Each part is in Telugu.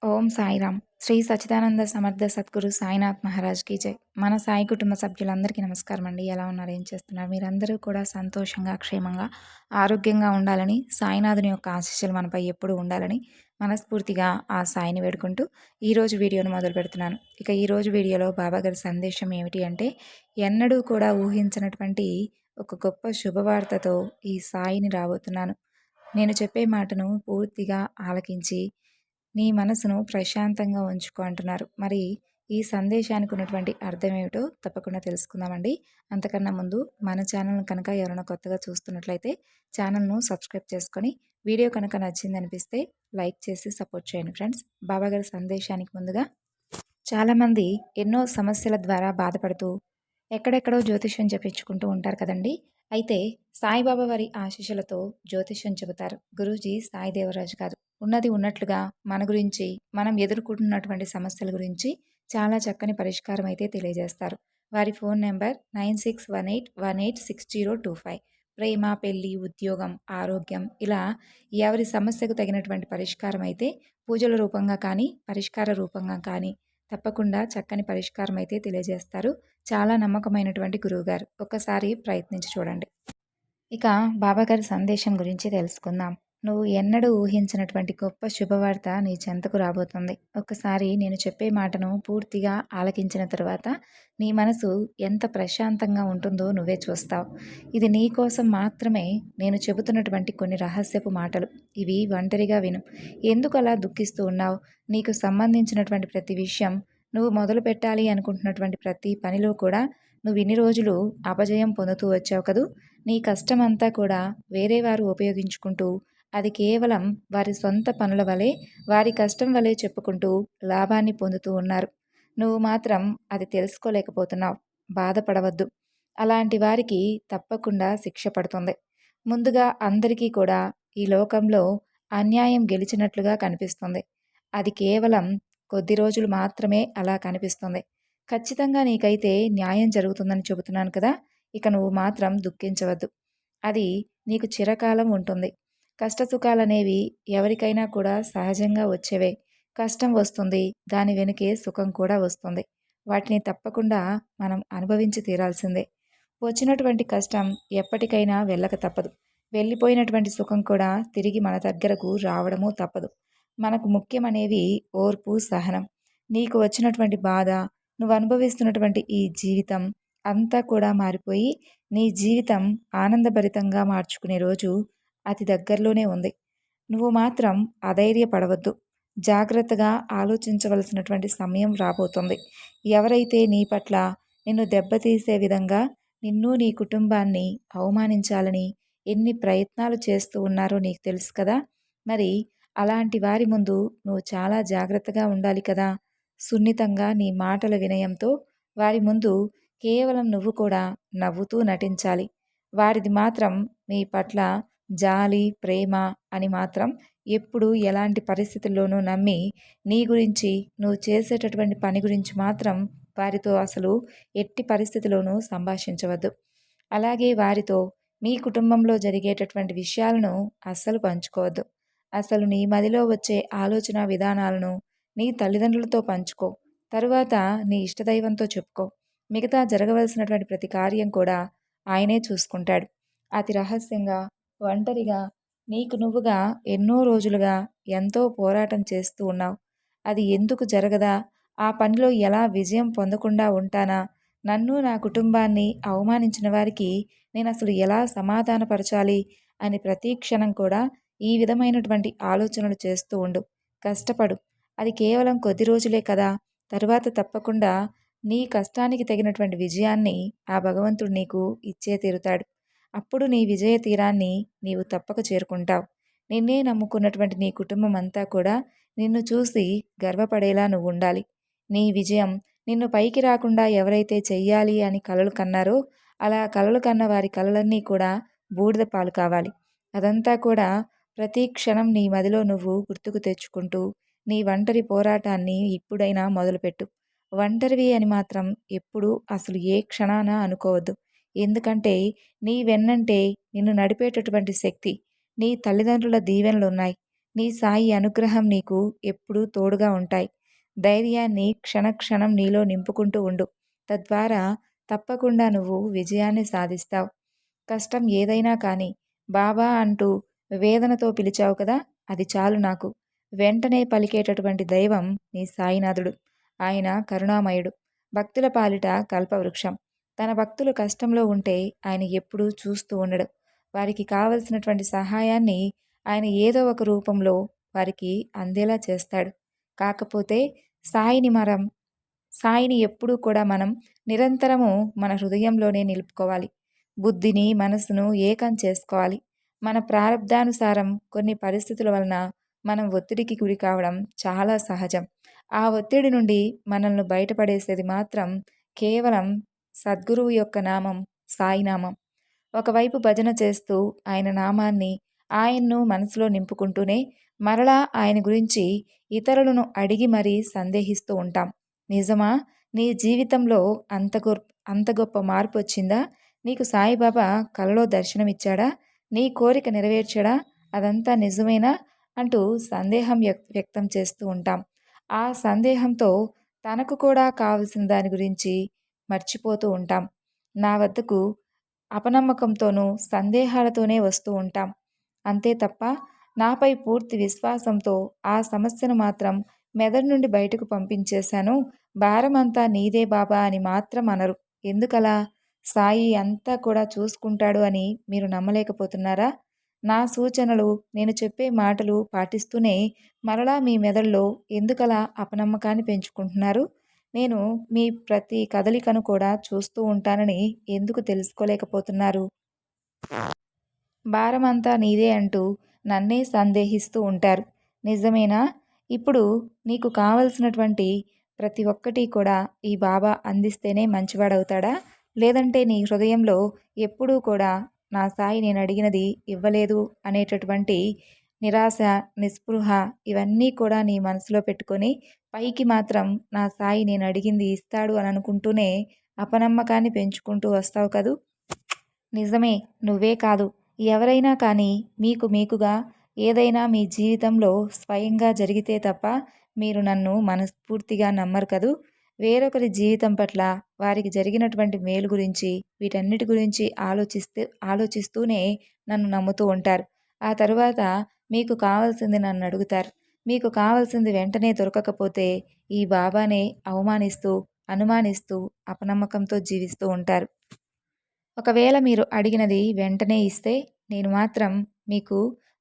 ఓం సాయిరామ్. శ్రీ సచ్చిదానంద సమర్థ సద్గురు సాయినాథ్ మహారాజ్‌కి జై. మన సాయి కుటుంబ సభ్యులందరికీ నమస్కారం అండి. ఎలా ఉన్నారు? ఏం చేస్తున్నారు? మీరందరూ కూడా సంతోషంగా, క్షేమంగా, ఆరోగ్యంగా ఉండాలని, సాయినాథుని యొక్క ఆశీస్సులు మనపై ఎప్పుడూ ఉండాలని మనస్ఫూర్తిగా ఆ సాయిని వేడుకుంటూ ఈరోజు వీడియోను మొదలుపెడుతున్నాను. ఇక ఈరోజు వీడియోలో బాబాగారి సందేశం ఏమిటి అంటే, ఎన్నడూ కూడా ఊహించనటువంటి ఒక గొప్ప శుభవార్తతో ఈ సాయిని రాబోతున్నాను. నేను చెప్పే మాటను పూర్తిగా ఆలకించి నీ మనసును ప్రశాంతంగా ఉంచుకో అంటున్నారు. మరి ఈ సందేశానికి ఉన్నటువంటి అర్థం ఏమిటో తప్పకుండా తెలుసుకుందామండి. అంతకన్నా ముందు మన ఛానల్‌ని కనుక ఎవరైనా కొత్తగా చూస్తున్నట్లయితే ఛానల్‌ను సబ్స్క్రైబ్ చేసుకొని, వీడియో కనుక నచ్చిందనిపిస్తే లైక్ చేసి సపోర్ట్ చేయండి ఫ్రెండ్స్. బాబాగారి సందేశానికి ముందుగా చాలామంది ఎన్నో సమస్యల ద్వారా బాధపడుతూ ఎక్కడెక్కడో జ్యోతిష్యం చెప్పించుకుంటూ ఉంటారు కదండి. అయితే సాయిబాబా వారి ఆశీస్సులతో జ్యోతిష్యం చెబుతారు గురూజీ సాయి దేవరాజు గారు. ఉన్నది ఉన్నట్లుగా మన గురించి, మనం ఎదుర్కొంటున్నటువంటి సమస్యల గురించి చాలా చక్కని పరిష్కారం అయితే తెలియజేస్తారు. వారి ఫోన్ నెంబర్ 9618186025. ప్రేమ, పెళ్లి, ఉద్యోగం, ఆరోగ్యం ఇలా ఎవరి సమస్యకు తగినటువంటి పరిష్కారం అయితే పూజల రూపంగా కానీ, పరిష్కార రూపంగా కానీ తప్పకుండా చక్కని పరిష్కారం అయితే తెలియజేస్తారు. చాలా నమ్మకమైనటువంటి గురువుగారు. ఒక్కసారి ప్రయత్నించి చూడండి. ఇక బాబాగారి సందేశం గురించి తెలుసుకుందాం. నువ్వు ఎన్నడూ ఊహించినటువంటి గొప్ప శుభవార్త నీ చెంతకు రాబోతుంది. ఒక్కసారి నేను చెప్పే మాటను పూర్తిగా ఆలకించిన తర్వాత నీ మనసు ఎంత ప్రశాంతంగా ఉంటుందో నువ్వే చూస్తావు. ఇది నీ కోసం మాత్రమే నేను చెబుతున్నటువంటి కొన్ని రహస్యపు మాటలు. ఇవి ఒంటరిగా విను. ఎందుకు అలా దుఃఖిస్తూ ఉన్నావు? నీకు సంబంధించినటువంటి ప్రతి విషయం, నువ్వు మొదలు పెట్టాలి అనుకుంటున్నటువంటి ప్రతి పనిలో కూడా నువ్వు ఇన్ని రోజులు అపజయం పొందుతూ వచ్చావు కదూ. నీ కష్టమంతా కూడా వేరే వారు ఉపయోగించుకుంటూ, అది కేవలం వారి సొంత పనుల వలె, వారి కష్టం వలె చెప్పుకుంటూ లాభాన్ని పొందుతూ ఉన్నారు. నువ్వు మాత్రం అది తెలుసుకోలేకపోతున్నావు. బాధపడవద్దు. అలాంటి వారికి తప్పకుండా శిక్ష పడుతుంది. ముందుగా అందరికీ కూడా ఈ లోకంలో అన్యాయం గెలిచినట్లుగా కనిపిస్తుంది. అది కేవలం కొద్ది రోజులు మాత్రమే అలా కనిపిస్తుంది. ఖచ్చితంగా నీకైతే న్యాయం జరుగుతుందని చెబుతున్నాను కదా. ఇక నువ్వు మాత్రం దుఃఖించవద్దు. అది నీకు చిరకాలం ఉంటుంది. కష్టసుఖాలనేవి ఎవరికైనా కూడా సహజంగా వచ్చేవే. కష్టం వస్తుంది, దాని వెనుకే సుఖం కూడా వస్తుంది. వాటిని తప్పకుండా మనం అనుభవించి తీరాల్సిందే. వచ్చినటువంటి కష్టం ఎప్పటికైనా వెళ్ళక తప్పదు. వెళ్ళిపోయినటువంటి సుఖం కూడా తిరిగి మన దగ్గరకు రావడము తప్పదు. మనకు ముఖ్యమనేవి ఓర్పు, సహనం. నీకు వచ్చినటువంటి బాధ, నువ్వు అనుభవిస్తున్నటువంటి ఈ జీవితం అంతా కూడా మారిపోయి నీ జీవితం ఆనందభరితంగా మార్చుకునే రోజు అతి దగ్గరలోనే ఉంది. నువ్వు మాత్రం అధైర్యపడవద్దు. జాగ్రత్తగా ఆలోచించవలసినటువంటి సమయం రాబోతుంది. ఎవరైతే నీ పట్ల నిన్ను దెబ్బతీసే విధంగా నిన్ను, నీ కుటుంబాన్ని అవమానించాలని ఎన్ని ప్రయత్నాలు చేస్తూ ఉన్నారో నీకు తెలుసు కదా. మరి అలాంటి వారి ముందు నువ్వు చాలా జాగ్రత్తగా ఉండాలి కదా. సున్నితంగా నీ మాటల వినయంతో వారి ముందు కేవలం నువ్వు కూడా నవ్వుతూ నటించాలి. వారిది మాత్రం మీ పట్ల జాలి, ప్రేమ అని మాత్రం ఎప్పుడు ఎలాంటి పరిస్థితుల్లోనూ నమ్మి నీ గురించి, నువ్వు చేసేటటువంటి పని గురించి మాత్రం వారితో అసలు ఎట్టి పరిస్థితిలోనూ సంభాషించవద్దు. అలాగే వారితో మీ కుటుంబంలో జరిగేటటువంటి విషయాలను అస్సలు పంచుకోవద్దు. అసలు నీ మదిలో వచ్చే ఆలోచన విధానాలను నీ తల్లిదండ్రులతో పంచుకో. తరువాత నీ ఇష్టదైవంతో చెప్పుకో. మిగతా జరగవలసినటువంటి ప్రతి కార్యం కూడా ఆయనే చూసుకుంటాడు. అతి రహస్యంగా, ఒంటరిగా, నీకు నువ్వుగా ఎన్నో రోజులుగా ఎంతో పోరాటం చేస్తూ ఉన్నావు. అది ఎందుకు జరగదా? ఆ పనిలో ఎలా విజయం పొందకుండా ఉంటానా? నన్ను, నా కుటుంబాన్ని అవమానించిన వారికి నేను అసలు ఎలా సమాధానపరచాలి అని ప్రతి క్షణం కూడా ఈ విధమైనటువంటి ఆలోచనలు చేస్తూ ఉండు. కష్టపడు. అది కేవలం కొద్ది రోజులే కదా. తరువాత తప్పకుండా నీ కష్టానికి తగినటువంటి విజయాన్ని ఆ భగవంతుడు నీకు ఇచ్చే తీరుతాడు. అప్పుడు నీ విజయ తీరాన్ని నీవు తప్పక చేరుకుంటావు. నిన్నే నమ్ముకున్నటువంటి నీ కుటుంబం అంతా కూడా నిన్ను చూసి గర్వపడేలా నువ్వు ఉండాలి. నీ విజయం నిన్ను పైకి రాకుండా ఎవరైతే చెయ్యాలి అని కలలు కన్నారో అలా కలలు కన్న వారి కలలన్నీ కూడా బూడిద పాలు కావాలి. అదంతా కూడా ప్రతి క్షణం నీ మదిలో నువ్వు గుర్తుకు తెచ్చుకుంటూ నీ ఒంటరి పోరాటాన్ని ఇప్పుడైనా మొదలుపెట్టు. ఒంటరివి అని మాత్రం ఎప్పుడూ అసలు ఏ క్షణాన అనుకోవద్దు. ఎందుకంటే నీ వెన్నంటే నిన్ను నడిపేటటువంటి శక్తి, నీ తల్లిదండ్రుల దీవెనలున్నాయి. నీ సాయి అనుగ్రహం నీకు ఎప్పుడూ తోడుగా ఉంటాయి. ధైర్యాన్ని క్షణక్షణం నీలో నింపుకుంటూ ఉండు. తద్వారా తప్పకుండా నువ్వు విజయాన్ని సాధిస్తావు. కష్టం ఏదైనా కానీ బాబా అంటూ వేదనతో పిలిచావు కదా, అది చాలు నాకు. వెంటనే పలికేటటువంటి దైవం నీ సాయినాథుడు. ఆయన కరుణామయుడు, భక్తుల పాలిట కల్పవృక్షం. తన భక్తులు కష్టంలో ఉంటే ఆయన ఎప్పుడూ చూస్తూ ఉండడు. వారికి కావలసినటువంటి సహాయాన్ని ఆయన ఏదో ఒక రూపంలో వారికి అందేలా చేస్తాడు. కాకపోతే సాయిని మనం సాయిని ఎప్పుడూ కూడా మనం నిరంతరము మన హృదయంలోనే నిలుపుకోవాలి. బుద్ధిని, మనసును ఏకం చేసుకోవాలి. మన ప్రారబ్ధానుసారం కొన్ని పరిస్థితుల వలన మనం ఒత్తిడికి గురి కావడం చాలా సహజం. ఆ ఒత్తిడి నుండి మనల్ని బయటపడేసేది మాత్రం కేవలం సద్గురువు యొక్క నామం, సాయినామం. ఒకవైపు భజన చేస్తూ ఆయన నామాన్ని, ఆయన్ను మనసులో నింపుకుంటూనే మరలా ఆయన గురించి ఇతరులను అడిగి మరీ సందేహిస్తూ ఉంటాం. నిజమా? నీ జీవితంలో అంత గొప్ప మార్పు వచ్చిందా? నీకు సాయిబాబా కలలో దర్శనమిచ్చాడా? నీ కోరిక నెరవేర్చాడా? అదంతా నిజమేనా? అంటూ సందేహం వ్యక్తం చేస్తూ ఉంటాం. ఆ సందేహంతో తనకు కూడా కావలసిన దాని గురించి మర్చిపోతూ ఉంటాం. నా వద్దకు అపనమ్మకంతోనూ సందేహాలతోనే వస్తూ ఉంటాం. అంతే తప్ప నాపై పూర్తి విశ్వాసంతో ఆ సమస్యను మాత్రం మెదడు నుండి బయటకు పంపించేశాను. భారమంతా నీదే బాబా అని మాత్రం అనరు. ఎందుకలా? సాయి అంతా కూడా చూసుకుంటాడు అని మీరు నమ్మలేకపోతున్నారా? నా సూచనలు, నేను చెప్పే మాటలు పాటిస్తూనే మరలా మీ మెదడులో ఎందుకలా అపనమ్మకాన్ని పెంచుకుంటున్నారు? నేను మీ ప్రతి కదలికను కూడా చూస్తూ ఉంటానని ఎందుకు తెలుసుకోలేకపోతున్నారు? భారమంతా నీదే అంటూ నన్నే సందేహిస్తూ ఉంటారు. నిజమేనా? ఇప్పుడు నీకు కావలసినటువంటి ప్రతి ఒక్కటి కూడా ఈ బాబా అందిస్తేనే మంచివాడవుతాడా? లేదంటే నీ హృదయంలో ఎప్పుడూ కూడా నా సాయి నేను అడిగినది ఇవ్వలేదు అనేటటువంటి నిరాశ, నిస్పృహ ఇవన్నీ కూడా నీ మనసులో పెట్టుకొని పైకి మాత్రం నా సాయి నేను అడిగింది ఇస్తాడు అని అనుకుంటూనే అపనమ్మకాన్ని పెంచుకుంటూ వస్తావు కదూ! నిజమే, నువ్వే కాదు, ఎవరైనా కానీ మీకుగా ఏదైనా మీ జీవితంలో స్వయంగా జరిగితే తప్ప మీరు నన్ను మనస్ఫూర్తిగా నమ్మరు కదూ! వేరొకరి జీవితం పట్ల వారికి జరిగినటువంటి మేలు గురించి వీటన్నిటి గురించి ఆలోచిస్తూనే నన్ను నమ్ముతూ ఉంటారు. ఆ తరువాత మీకు కావాల్సింది నన్ను అడుగుతారు. మీకు కావాల్సింది వెంటనే దొరకకపోతే ఈ బాబానే అవమానిస్తూ, అనుమానిస్తూ, అపనమ్మకంతో జీవిస్తూ ఉంటారు. ఒకవేళ మీరు అడిగినది వెంటనే ఇస్తే నేను మాత్రం మీకు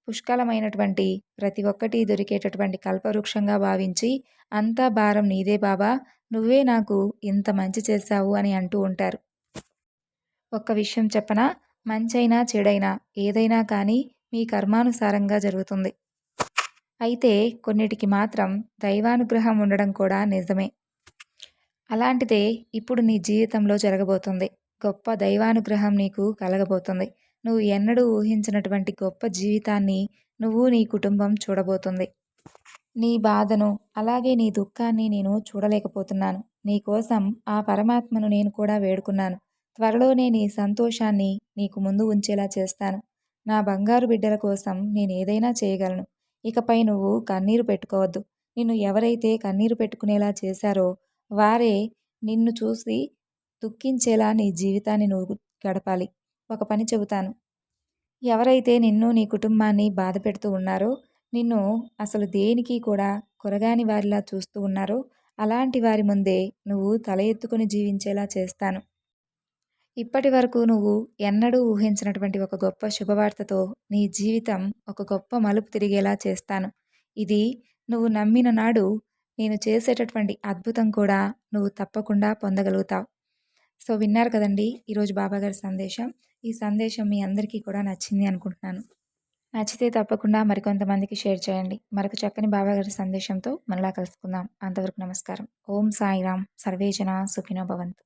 పుష్కలమైనటువంటి ప్రతి ఒక్కటి దొరికేటటువంటి కల్పవృక్షంగా భావించి, అంతా భారం నీదే బాబా, నువ్వే నాకు ఇంత మంచి చేశావు అని అంటూ ఉంటారు. ఒక్క విషయం చెప్పనా? మంచైనా చెడైనా ఏదైనా కానీ మీ కర్మానుసారంగా జరుగుతుంది. అయితే కొన్నిటికి మాత్రం దైవానుగ్రహం ఉండడం కూడా నిజమే. అలాంటిదే ఇప్పుడు నీ జీవితంలో జరగబోతుంది. గొప్ప దైవానుగ్రహం నీకు కలగబోతుంది. నువ్వు ఎన్నడూ ఊహించినటువంటి గొప్ప జీవితాన్ని నువ్వు, నీ కుటుంబం చూడబోతుంది. నీ బాధను, అలాగే నీ దుఃఖాన్ని నేను చూడలేకపోతున్నాను. నీకోసం ఆ పరమాత్మను నేను కూడా వేడుకున్నాను. త్వరలోనే నీ సంతోషాన్ని నీకు ముందు ఉంచేలా చేస్తాను. నా బంగారు బిడ్డల కోసం నేనేదైనా చేయగలను. ఇకపై నువ్వు కన్నీరు పెట్టుకోవద్దు. నిన్ను ఎవరైతే కన్నీరు పెట్టుకునేలా చేశారో వారే నిన్ను చూసి దుఃఖించేలా నీ జీవితాన్ని నువ్వు గడపాలి. ఒక పని చెబుతాను. ఎవరైతే నిన్ను, నీ కుటుంబాన్ని బాధ పెడుతూ ఉన్నారో, నిన్ను అసలు దేనికి కూడా కొరగాని వారిలా చూస్తూ ఉన్నారో అలాంటి వారి ముందే నువ్వు తల ఎత్తుకుని జీవించేలా చేస్తాను. ఇప్పటి వరకు నువ్వు ఎన్నడూ ఊహించినటువంటి ఒక గొప్ప శుభవార్తతో నీ జీవితం ఒక గొప్ప మలుపు తిరిగేలా చేస్తాను. ఇది నువ్వు నమ్మిన నాడు నేను చేసేటటువంటి అద్భుతం కూడా నువ్వు తప్పకుండా పొందగలుగుతావు. సో విన్నారు కదండి ఈరోజు బాబాగారి సందేశం. ఈ సందేశం మీ అందరికీ కూడా నచ్చింది అనుకుంటున్నాను. నచ్చితే తప్పకుండా మరికొంతమందికి షేర్ చేయండి. మరొక చక్కని బాబాగారి సందేశంతో మరలా కలుసుకుందాం. అంతవరకు నమస్కారం. ఓం సాయిరామ్. సర్వేజన సుఖినో భవంతు.